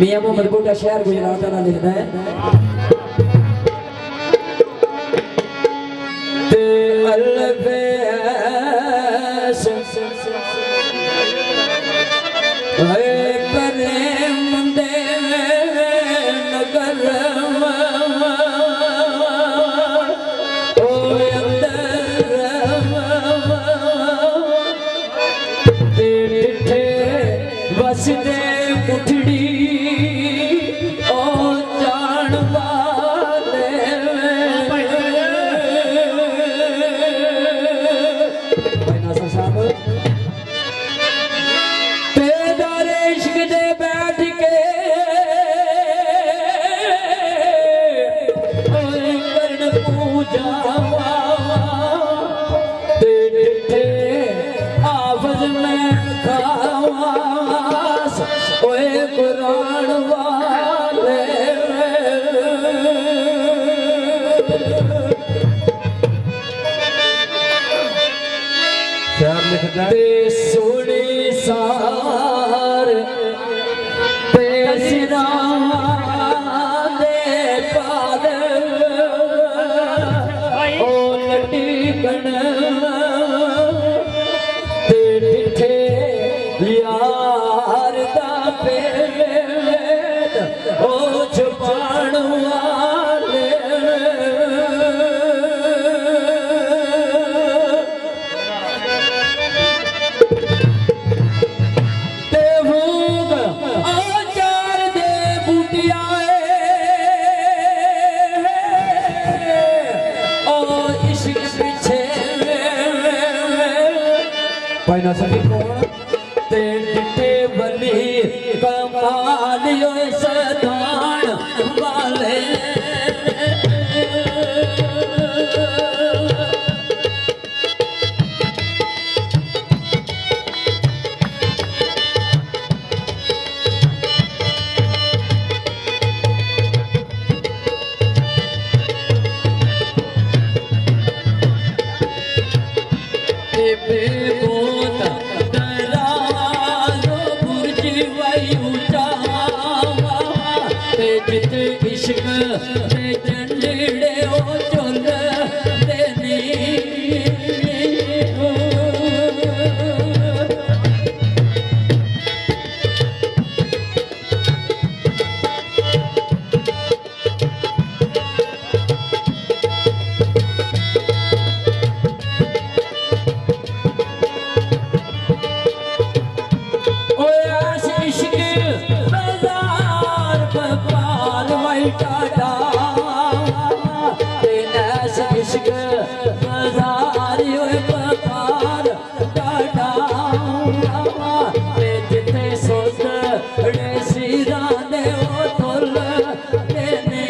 मियां मोहम्मद कोटा शहर गुजरात वाला लिखता है ते अलवेस है प्रेम दे नगर ओ अंदर ते वसदे उठड़ी सोने सार पेशरा दे पाद ओ लटी गण तेरे थे यार दा पेट ओ छुपाण वाले ना सभी कौन ते बली कमाल यो सदान वाले इश्क दे झंडे ओ चुल देनी टाटा इश्क बाजार व्यापार टाटा जिथे सोच सिरा दे ओ तुल देनी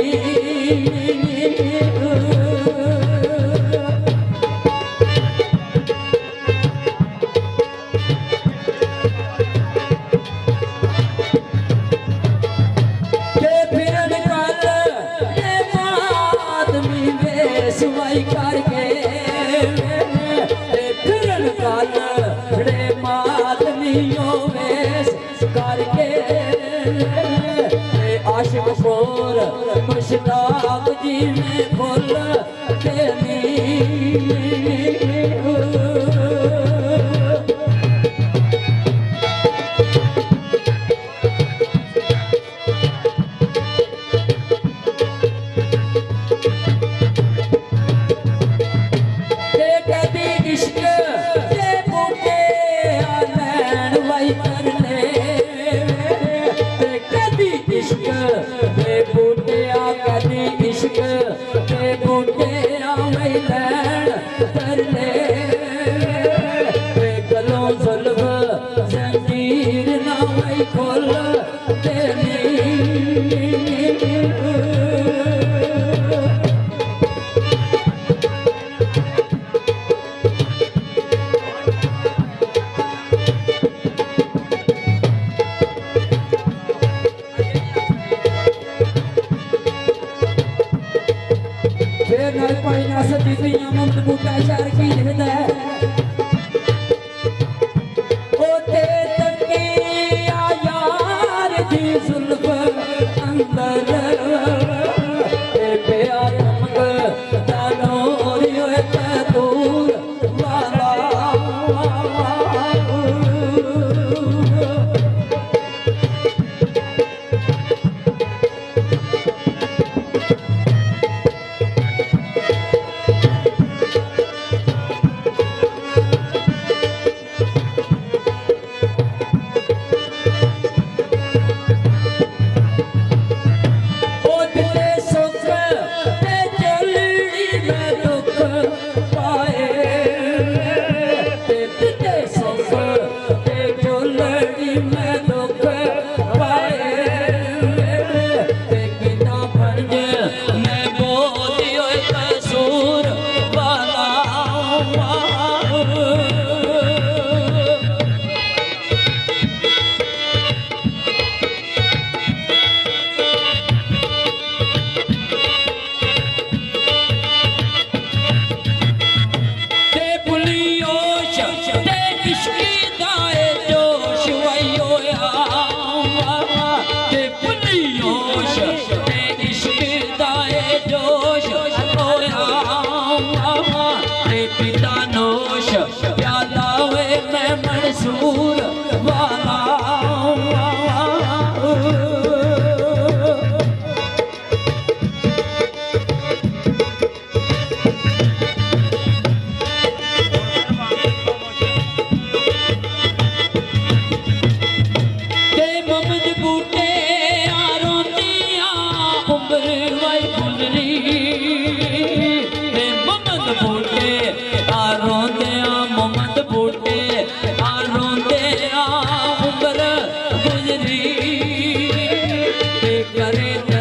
करके फिरन काल रे मातमियों वेश करके आशिक फोर मुश्ताक जी ने फुल देनी इश्क दे बूटिया कदी इश्क दे बूटिया मैं लैन कर ले गलों जुल्फ जंजीर ना मैं खोल देनी जुल्फ मैं दुख पाए ते पिते सुख ते झोलड़ी मैं दुख पाए ते किना फर्ज मैं बोलियो कसूर वाला पिता नोश प्याला वे मैं मंसूर वाला ते ममद बूटे आरोंदिया उम्र वाई गुजरी ते ममद बूटे आरोंदिया ममद बूटे आरोंदिया उम्र गुजरी ते करे